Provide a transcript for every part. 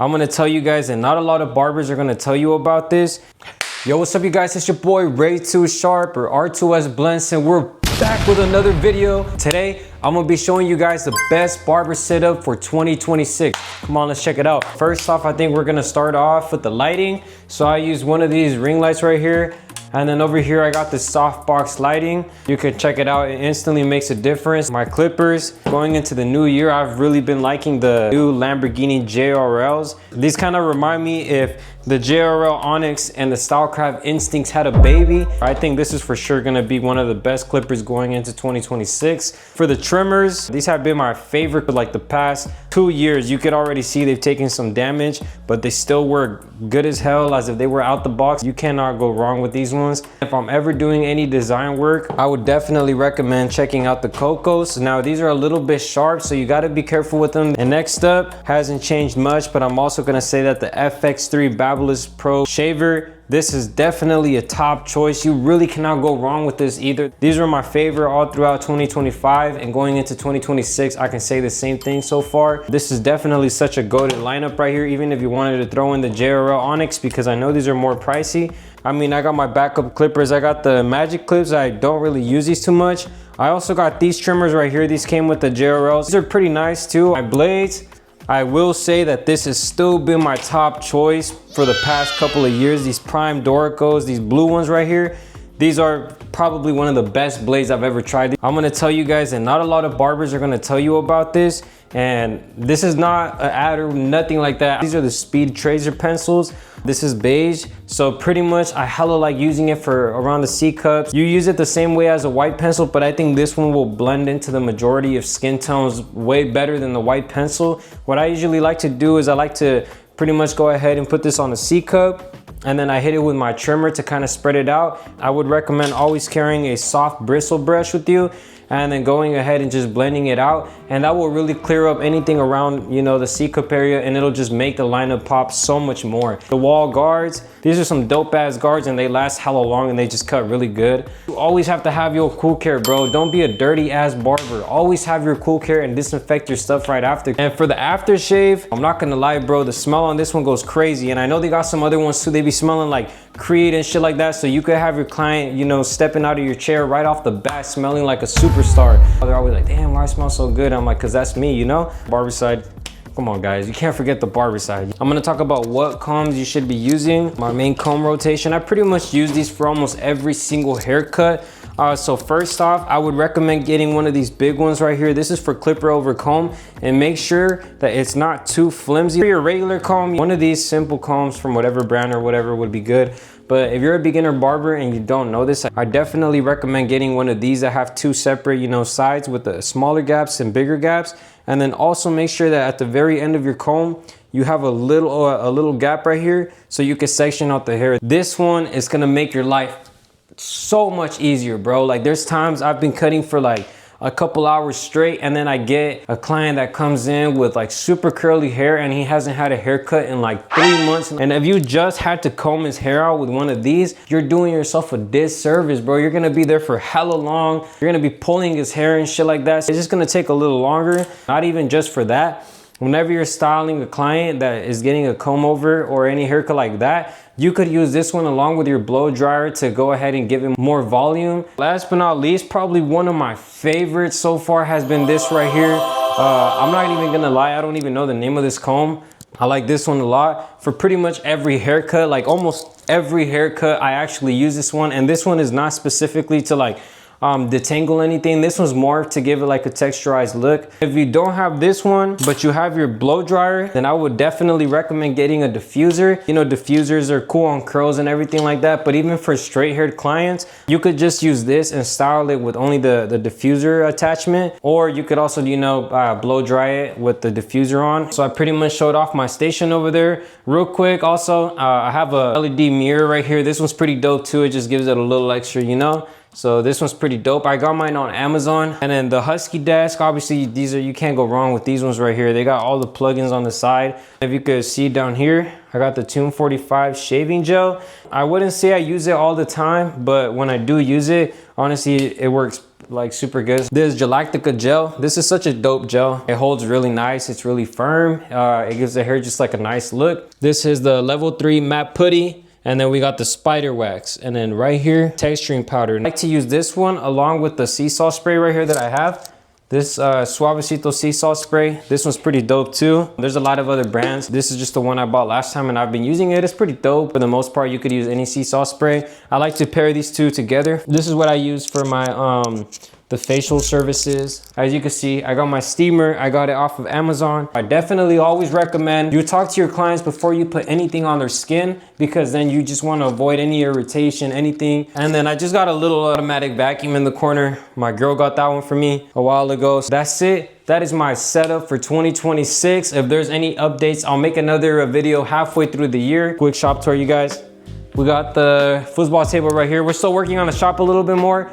I'm gonna tell you guys, and not a lot of barbers are gonna tell you about this. Yo, what's up you guys? It's your boy Ray2 Sharp or R2S Blends, and we're back with another video. Today, I'm gonna be showing you guys the best barber setup for 2026. Come on, let's check it out. First off, I think we're gonna start off with the lighting. So I use one of these ring lights right here. And then over here, I got this softbox lighting. You can check it out. It instantly makes a difference. My clippers, going into the new year, I've really been liking the new Lamborghini JRLs. These kind of remind me if the JRL Onyx and the Stylecraft Instincts had a baby. I think this is for sure gonna be one of the best clippers going into 2026. For the trimmers, these have been my favorite for like the past 2 years. You could already see they've taken some damage, but they still work good as hell, as if they were out the box. You cannot go wrong with these ones. If I'm ever doing any design work, I would definitely recommend checking out the Cocos. Now these are a little bit sharp, so you got to be careful with them. And next up, hasn't changed much, but I'm also gonna say that the FX3 Babyliss Pro shaver, this is definitely a top choice. You really cannot go wrong with this either. These were my favorite all throughout 2025, and going into 2026, I can say the same thing so far. This is definitely such a goated lineup right here, even if you wanted to throw in the JRL Onyx, because I know these are more pricey. I mean, I got my backup clippers. I got the Magic Clips. I don't really use these too much. I also got these trimmers right here. These came with the JRLs. These are pretty nice too. My blades, I will say that this has still been my top choice for the past couple of years. These Prime Doricos, these blue ones right here, these are probably one of the best blades I've ever tried. I'm gonna tell you guys, and not a lot of barbers are gonna tell you about this, and this is not an ad or nothing like that. These are the Speed Tracer pencils. This is beige, so pretty much I hella like using it for around the C cups. You use it the same way as a white pencil, but I think this one will blend into the majority of skin tones way better than the white pencil. What I usually like to do is I like to pretty much go ahead and put this on a C cup, and then I hit it with my trimmer to kind of spread it out. I would recommend always carrying a soft bristle brush with you, and then going ahead and just blending it out, and that will really clear up anything around, you know, the C cup area, and it'll just make the lineup pop so much more. The wall guards, these are some dope ass guards, and they last hella long, and they just cut really good. You always have to have your cool care, bro. Don't be a dirty ass barber. Always have your cool care and disinfect your stuff right after. And for the aftershave, I'm not gonna lie, bro, the smell on this one goes crazy. And I know they got some other ones too. They be smelling like Creed and shit like that, so you could have your client, you know, stepping out of your chair right off the bat smelling like a superstar. They're always like, damn, why I smell so good? I'm like, cause that's me, you know? Barber side, come on guys, you can't forget the barber side. I'm gonna talk about what combs you should be using. My main comb rotation, I pretty much use these for almost every single haircut. So first off, I would recommend getting one of these big ones right here. This is for clipper over comb, and make sure that it's not too flimsy. For your regular comb, one of these simple combs from whatever brand or whatever would be good. But if you're a beginner barber and you don't know this, I definitely recommend getting one of these that have two separate, you know, sides with the smaller gaps and bigger gaps. And then also make sure that at the very end of your comb, you have a little gap right here so you can section out the hair. This one is gonna make your life so much easier, bro. Like there's times I've been cutting for like a couple hours straight, and then I get a client that comes in with like super curly hair, and he hasn't had a haircut in like 3 months. And if you just had to comb his hair out with one of these, you're doing yourself a disservice, bro. You're gonna be there for hella long. You're gonna be pulling his hair and shit like that. So it's just gonna take a little longer. Not even just for that. Whenever you're styling a client that is getting a comb over or any haircut like that, you could use this one along with your blow dryer to go ahead and give him more volume. Last but not least, probably one of my favorites so far has been this right here. I'm not even gonna lie, I don't even know the name of this comb. I like this one a lot for pretty much every haircut. Like almost every haircut, I actually use this one. And this one is not specifically to like detangle anything. This one's more to give it like a texturized look. If you don't have this one, but you have your blow dryer, then I would definitely recommend getting a diffuser. You know, diffusers are cool on curls and everything like that, but even for straight haired clients, you could just use this and style it with only the diffuser attachment, or you could also, you know, blow dry it with the diffuser on. So I pretty much showed off my station over there real quick. Also, I have a LED mirror right here. This one's pretty dope too. It just gives it a little extra, you know. So this one's pretty dope. I got mine on Amazon. And then the Husky desk, obviously these are, you can't go wrong with these ones right here. They got all the plugins on the side. If you could see down here, I got the Tune 45 shaving gel. I wouldn't say I use it all the time, but when I do use it, honestly, it works like super good. This is Galactica gel. This is such a dope gel. It holds really nice. It's really firm. It gives the hair just like a nice look. This is the level 3 matte putty. And then we got the spider wax. And then right here, texturing powder. I like to use this one along with the sea salt spray right here that I have. This Suavecito sea salt spray. This one's pretty dope too. There's a lot of other brands. This is just the one I bought last time and I've been using it. It's pretty dope. For the most part, you could use any sea salt spray. I like to pair these two together. This is what I use for my the facial services. As you can see, I got my steamer. I got it off of Amazon. I definitely always recommend you talk to your clients before you put anything on their skin, because then you just want to avoid any irritation, anything. And then I just got a little automatic vacuum in the corner. My girl got that one for me a while ago. So that's it. That is my setup for 2026. If there's any updates, I'll make another video halfway through the year. Quick shop tour, you guys. We got the foosball table right here. We're still working on the shop a little bit more.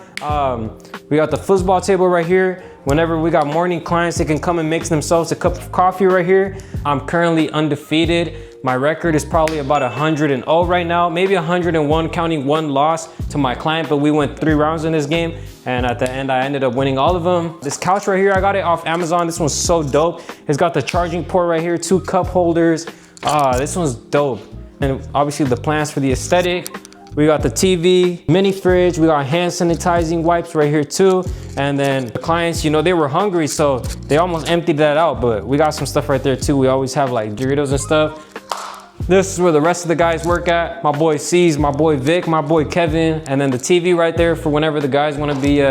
We got the foosball table right here. Whenever we got morning clients, they can come and mix themselves a cup of coffee right here. I'm currently undefeated. My record is probably about 100-0 right now, maybe 101, counting one loss to my client, but we went 3 rounds in this game. And at the end, I ended up winning all of them. This couch right here, I got it off Amazon. This one's so dope. It's got the charging port right here, 2 cup holders. This one's dope. And obviously the plants for the aesthetic. We got the TV, mini fridge. We got hand sanitizing wipes right here too. And then the clients, you know, they were hungry, so they almost emptied that out, but we got some stuff right there too. We always have like Doritos and stuff. This is where the rest of the guys work at. My boy C's, my boy Vic, my boy Kevin. And then the TV right there for whenever the guys want to be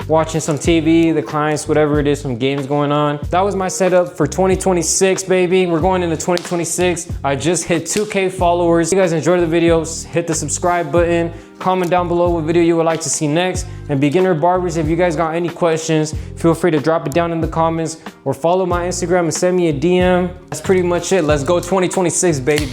watching some TV, the clients, whatever it is, some games going on. That was my setup for 2026, baby. We're going into 2026. I just hit 2K followers. If you guys enjoyed the videos, hit the subscribe button. Comment down below what video you would like to see next. And beginner barbers, if you guys got any questions, feel free to drop it down in the comments or follow my Instagram and send me a DM. That's pretty much it. Let's go 2026, baby.